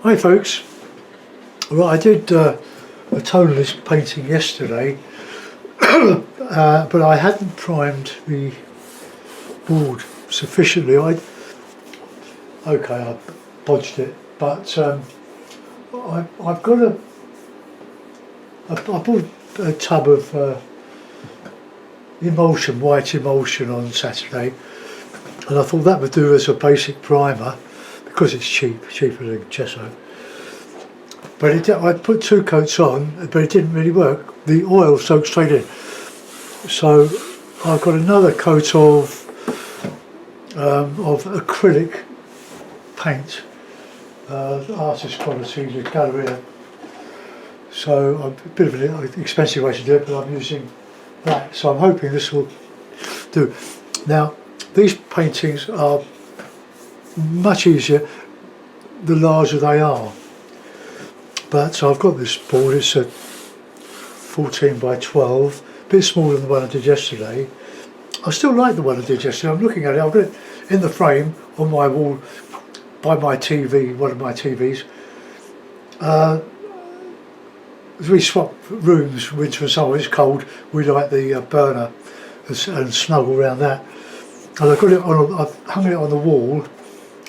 Hi folks. Well, I did a tonalist painting yesterday, but I hadn't primed the board sufficiently. I bodged it, but I've got I bought a tub of emulsion, white emulsion on Saturday, and I thought that would do as a basic primer because it's cheaper than gesso. But I put 2 coats on, but it didn't really work. The oil soaked straight in. So I've got another coat of acrylic paint, artist quality, the Galleria. So a bit of an expensive way to do it, but I'm using that. So I'm hoping this will do. Now, these paintings are much easier the larger they are. But so I've got this board, it's a 14 by 12, a bit smaller than the one I did yesterday. I still like the one I did yesterday. I'm looking at it, I've got it in the frame on my wall by my TV, one of my TVs. We swap rooms, winter and summer, it's cold, we like the burner and snuggle around that. And I've hung it on the wall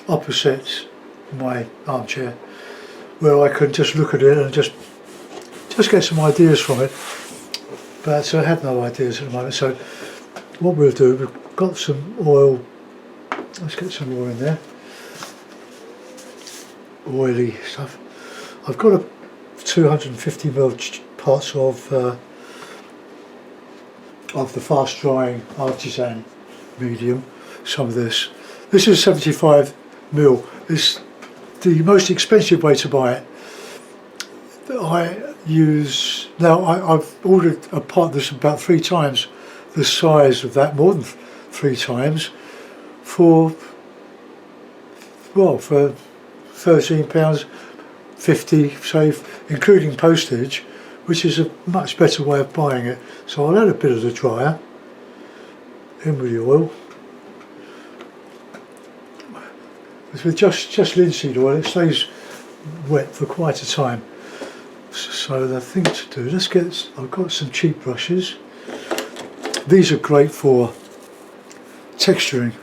opposite my armchair, where I can just look at it and just get some ideas from it. But I have no ideas at the moment, so what we'll do, we've got some oil, let's get some more in there, oily stuff. I've got a 250ml pots of the fast drying artisan medium, some of this. This is 75ml. It's the most expensive way to buy it. I've ordered a pot that's about 3 times the size of that, more than 3 times, for £13.50, say, including postage, which is a much better way of buying it. So I'll add a bit of the dryer in with the oil. With just linseed oil, it stays wet for quite a time. So the thing to do, I've got some cheap brushes. These are great for texturing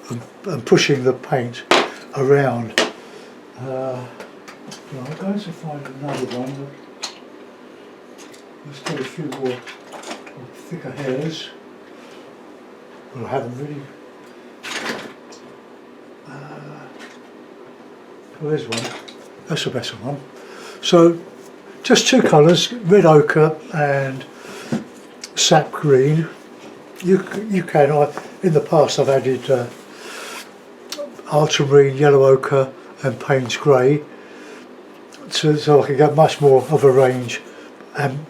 and pushing the paint around. I'm going to find another one. Let's get a few more thicker hairs. Well, I haven't really. Well, there's one. That's a better one. So, just 2 colours: red ochre and sap green. You can. In the past, I've added ultramarine, yellow ochre, and Payne's grey, so I can get much more of a range. And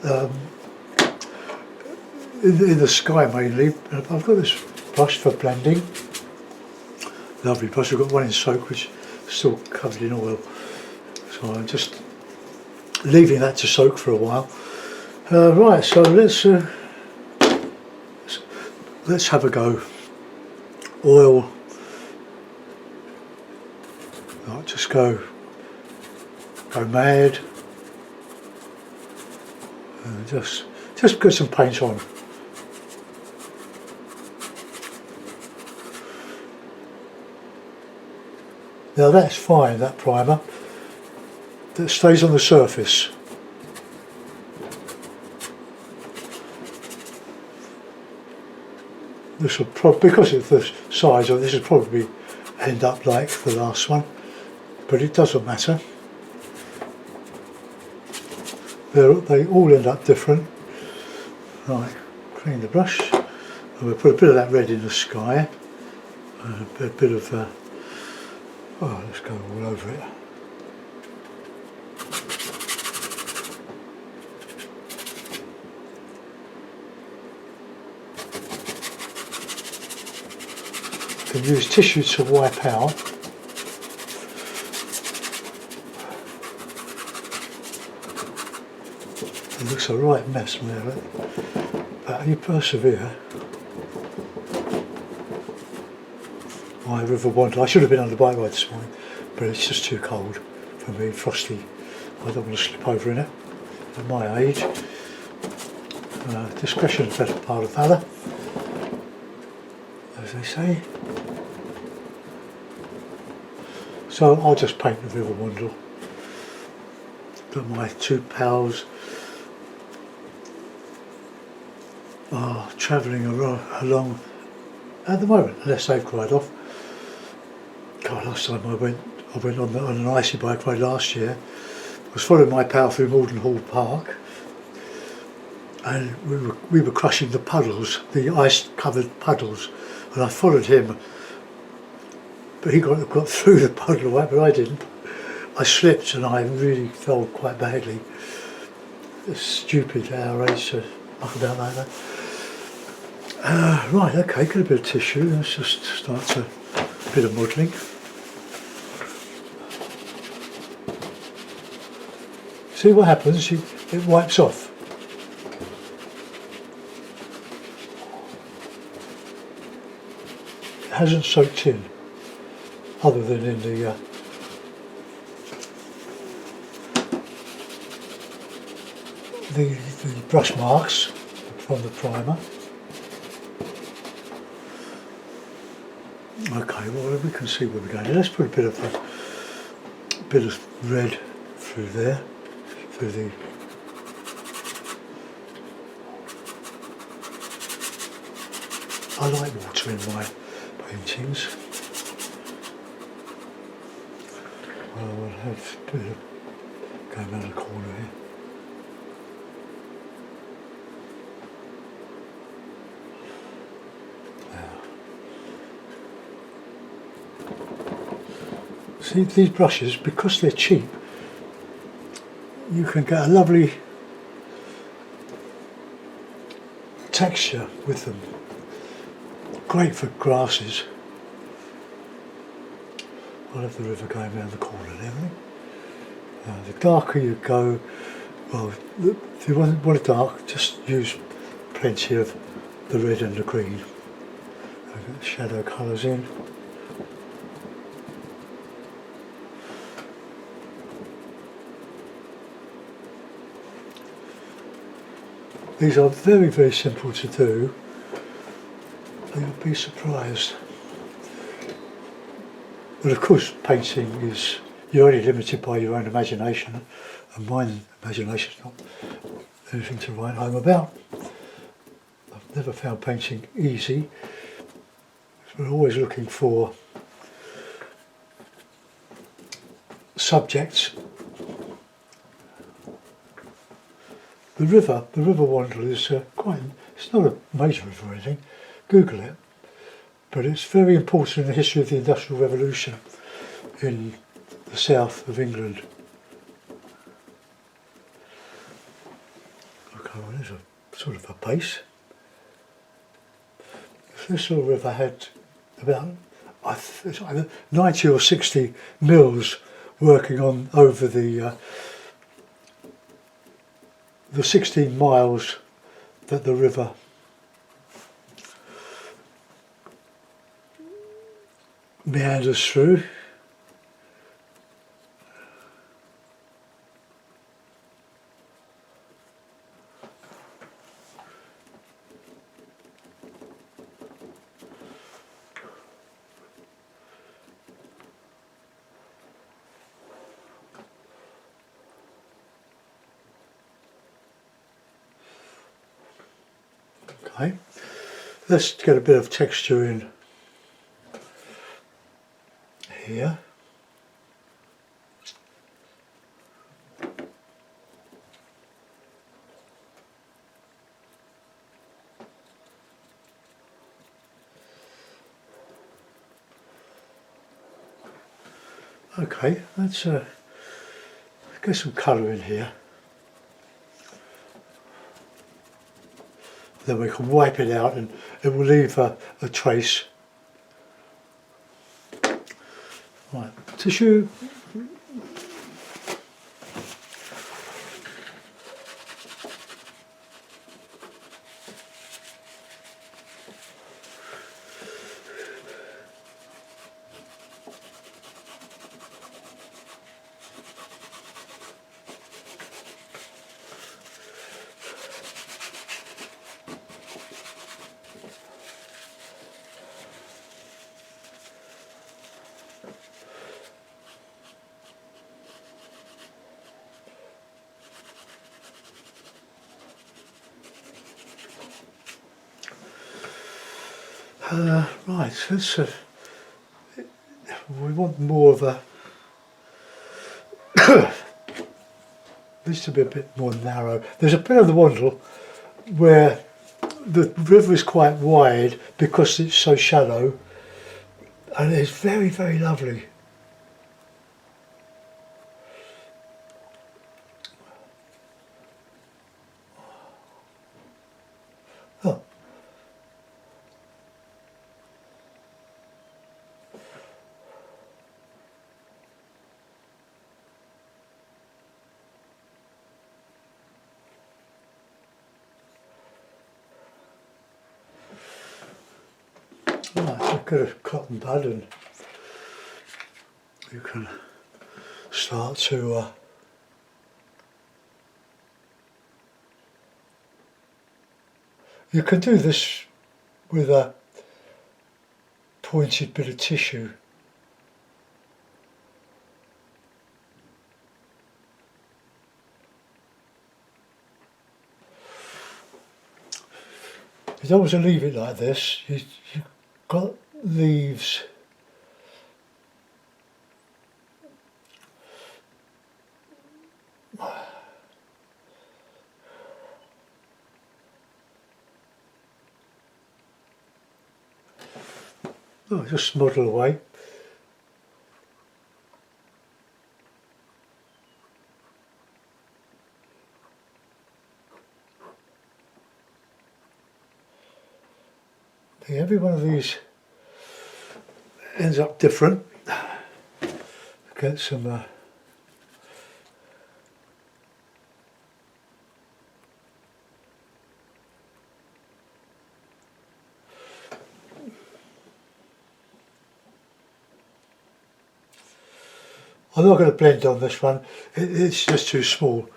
in the sky mainly. I've got this brush for blending. Lovely brush. I've got one in soak, which is still covered in oil. So I'm just leaving that to soak for a while. Right, so let's have a go. Oil. Right, just go mad. And just get some paint on. Now that's fine, that primer. That stays on the surface. This will because of the size of this, will probably end up like the last one, but it doesn't matter. They all end up different. Right, clean the brush, and we'll put a bit of that red in the sky, and a bit of let's go all over it. You can use tissue to wipe out. It looks a right mess there, but you persevere. My river Wandle. I should have been on the bike ride this morning, but it's just too cold for me, frosty. I don't want to slip over in it at my age. Discretion's the better part of valour, as they say. So I'll just paint the River Wandle. But my two pals are travelling along at the moment, unless they've cried off. God, last time I went on an icy bike ride last year. I was following my pal through Malden Hall Park, and we were crushing the puddles, the ice-covered puddles, and I followed him. But he got through the puddle, right, but I didn't. I slipped and I really fell quite badly. It's stupid at our age to muck about like that. Right, okay, get a bit of tissue. Let's just start a bit of modelling. See what happens, it wipes off. It hasn't soaked in, other than in the brush marks from the primer. Okay, well we can see where we're going. Let's put a bit of red through there, through the I like water in my paintings. Well, I'll have a bit of going around the corner here. See, these brushes, because they're cheap, you can get a lovely texture with them. Great for grasses. I'll have the river going around the corner and everything. The darker you go, well, if you want it dark, just use plenty of the red and the green. I've got the shadow colours in. These are very, very simple to do. You'll be surprised. But of course, painting is, you're only limited by your own imagination, and my imagination's not anything to write home about. I've never found painting easy. We're always looking for subjects. The river Wandle is it's not a major river or anything, Google it, but it's very important in the history of the Industrial Revolution in the south of England. Okay, well there's a sort of a base. This little river had about it's either 90 or 60 mills working on over the 16 miles that the river meanders through. Okay, let's get a bit of texture in here. Okay, let's get some colour in here. Then we can wipe it out and it will leave a trace. Right, tissue. Right, we want more of a, this to be a bit more narrow. There's a bit of the Wandle where the river is quite wide because it's so shallow, and it's very, very lovely. Oh. Right, so get a cotton bud and you can start to you can do this with a pointed bit of tissue. You don't want to leave it like this. You've got leaves. Oh, just smudle away. Every one of these ends up different. Get some I'm not going to blend on this one, it's just too small.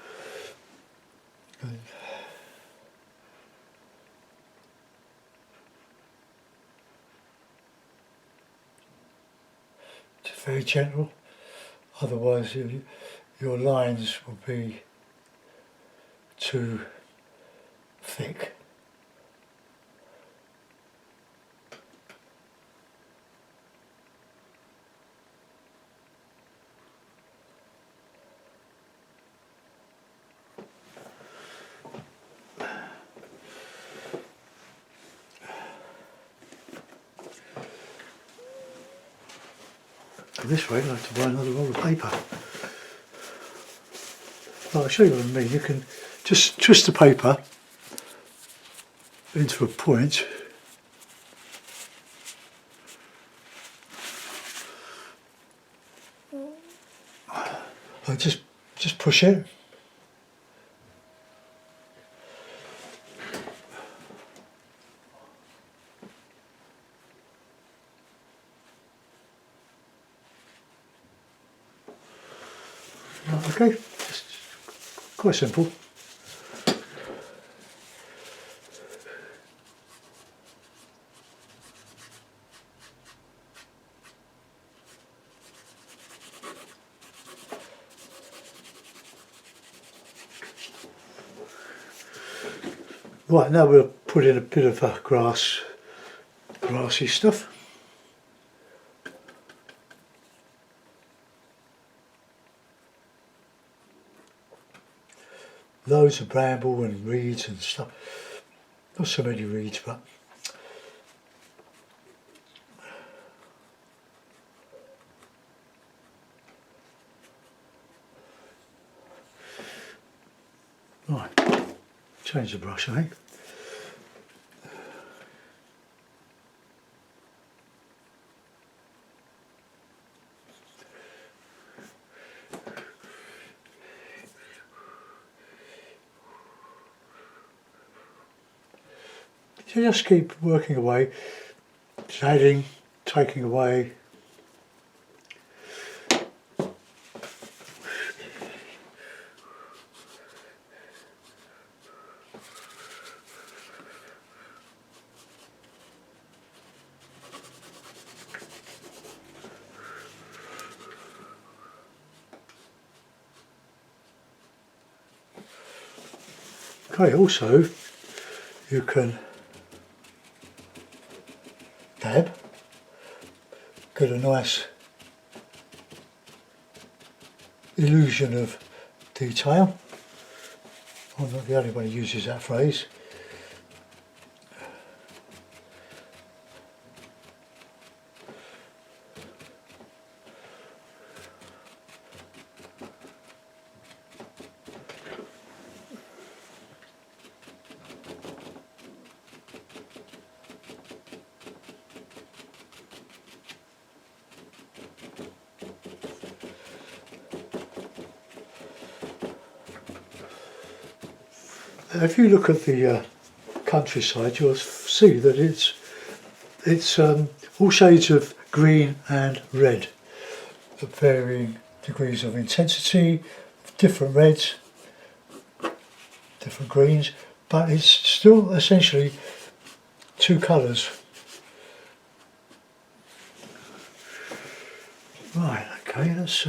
Just very gentle, otherwise your lines will be too thick. This way I have to buy another roll of paper. I'll show you what I mean. You can just twist the paper into a point. I just push it. Okay, just quite simple. Right, now we'll put in a bit of grassy stuff. Loads of bramble and reeds and stuff. Not so many reeds, but right. Change the brush, I think. So just keep working away, just adding, taking away. Okay, also you can get a nice illusion of detail. I'm not the only one who uses that phrase. If you look at the countryside, you'll see that it's all shades of green and red, of varying degrees of intensity, different reds, different greens, but it's still essentially two colours. Right, okay, let's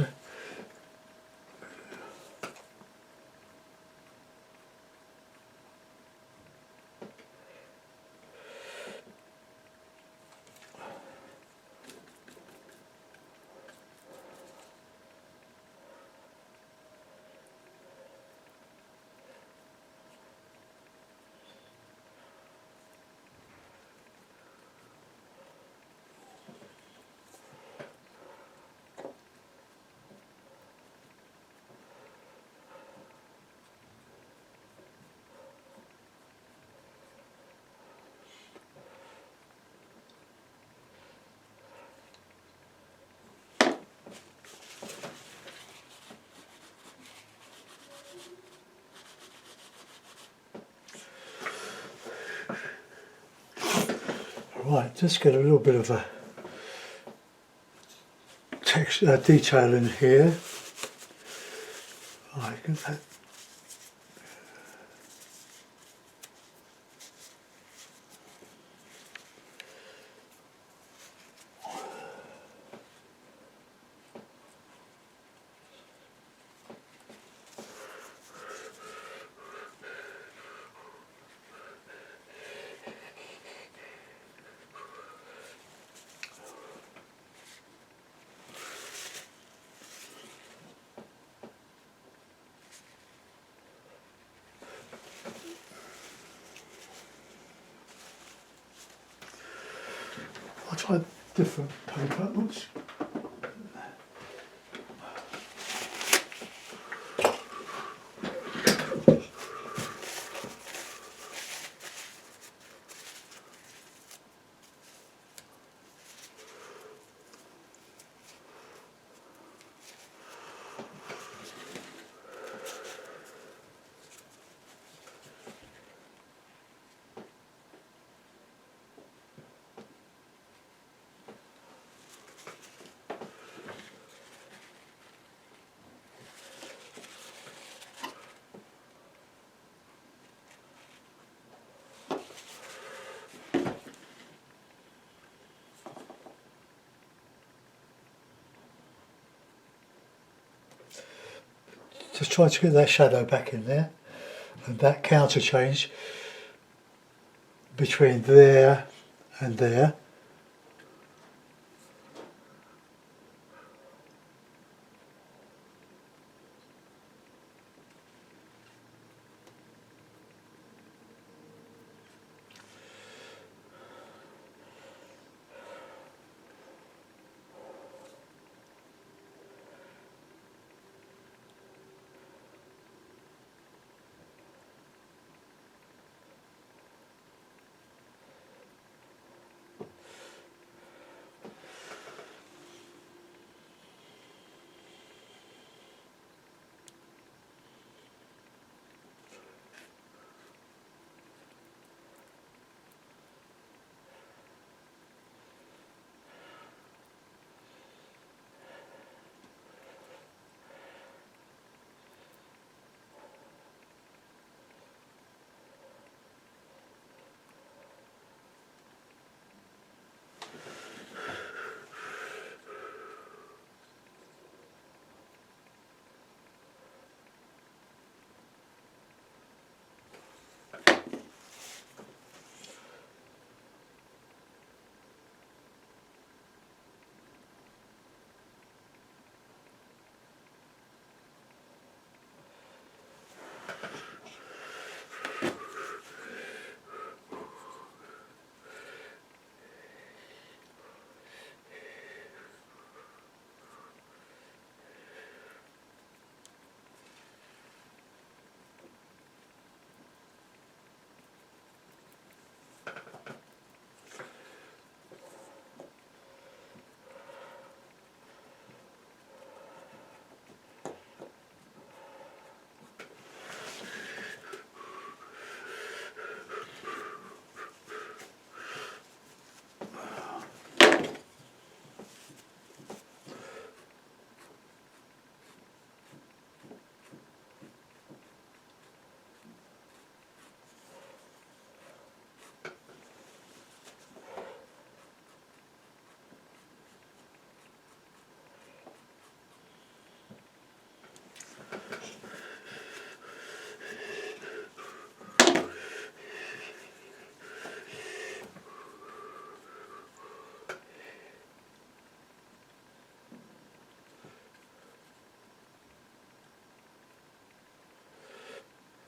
right, just get a little bit of a text detail in here. Right, get that. I'll try different paper. Oops. Just try to get that shadow back in there, and that counter change between there and there.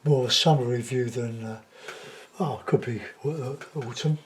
more summer review than, could be autumn.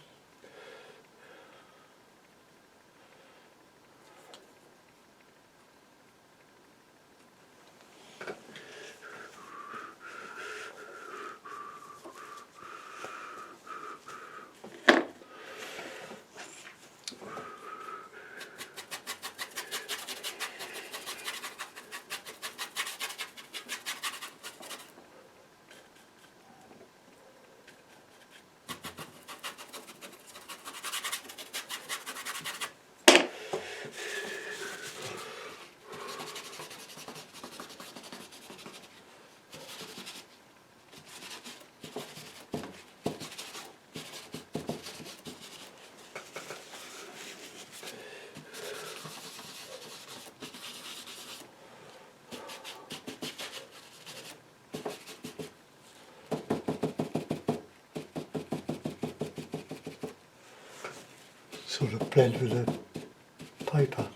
Sort of blend with the paper.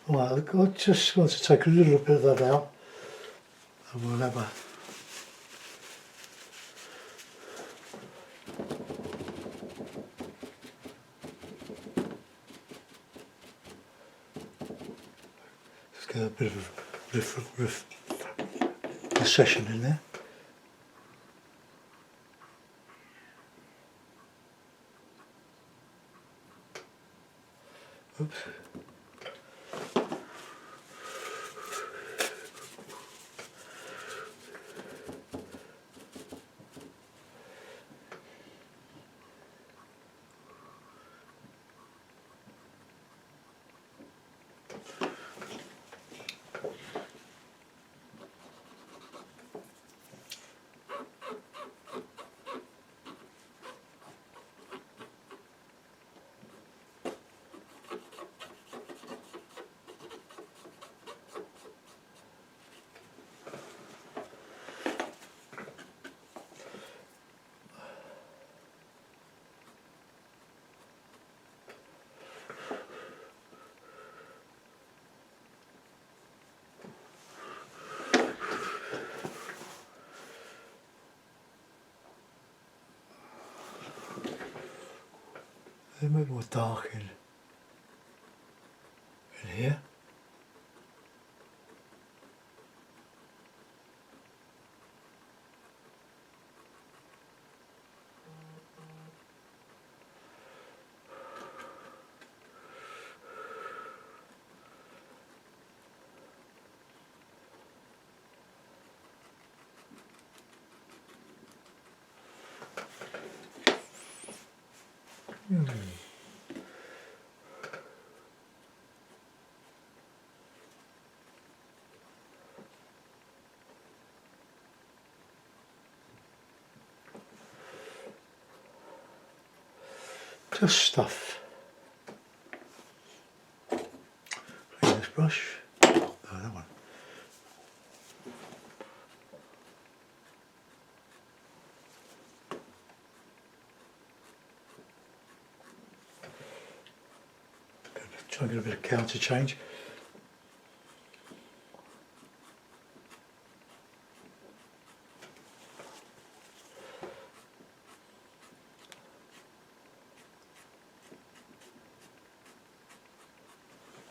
Well, I just want to take a little bit of that out, and we'll have a just get a bit of recession in there. Oops. A bit more dark in here. Just stuff. Clean this brush. Oh, that one. Try and get a bit of counter change.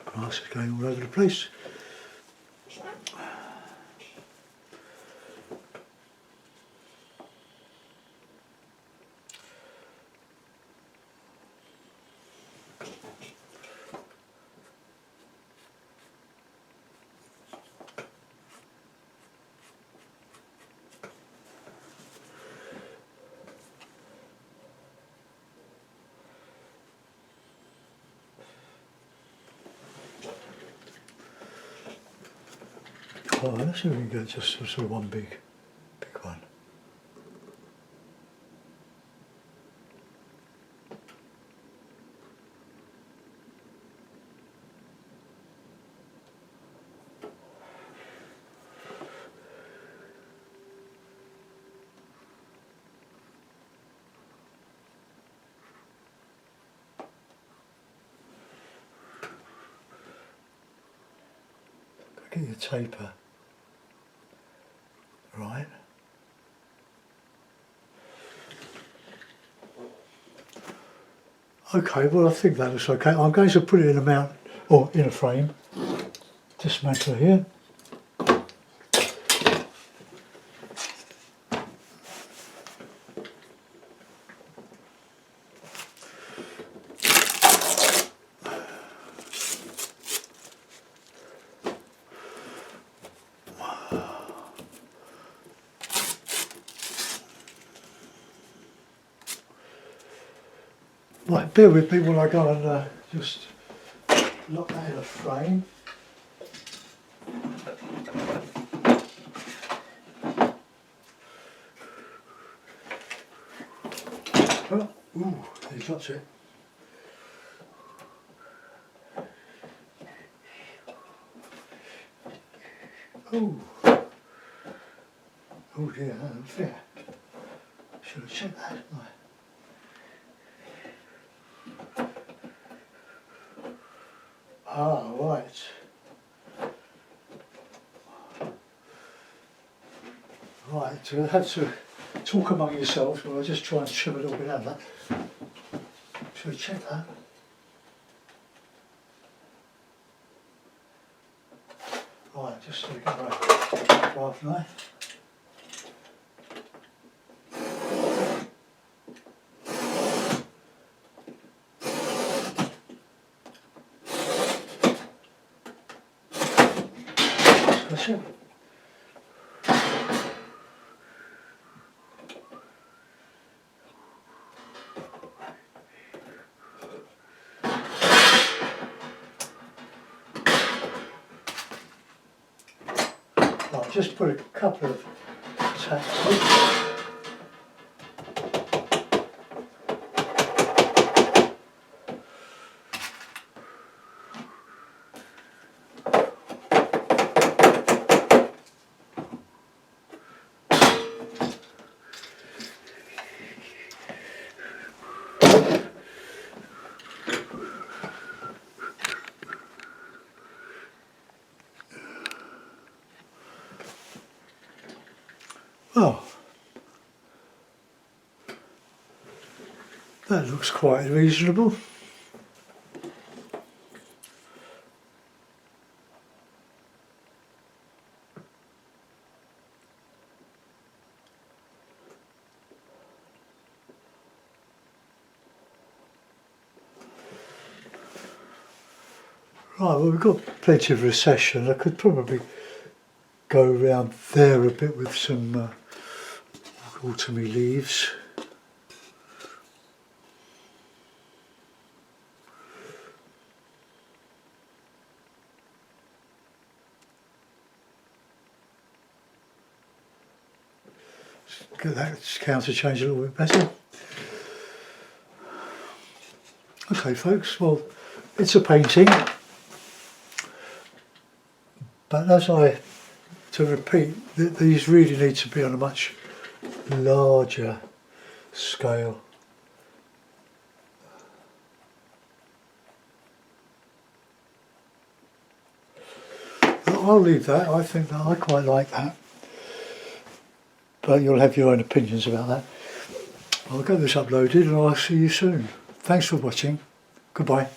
Grass is going all over the place. fine. Let's see if we can get just sort of one big one. Get your taper right. Okay, well I think that looks okay. I'm going to put it in a mount or in a frame. Dismantle here. Right, bear with me while I go and just lock that in a frame. Oh, ooh, he's got it. Oh, oh dear, that's unfair. Should have checked that, shouldn't I? Ah, right. Right, so you'll have to talk among yourselves while I just try and trim a little bit out of that. Should we check that? Right, just so we get my craft knife. That's it. Right, just put a couple of tacks in. Oh, that looks quite reasonable. Right, well we've got plenty of recession. I could probably go around there a bit with some autumny leaves. Get that counter change a little bit better. Okay folks, well it's a painting, but as to repeat, these really need to be on a much larger scale. I'll leave that. I think that I quite like that, but you'll have your own opinions about that. I'll get this uploaded and I'll see you soon. Thanks for watching. Goodbye.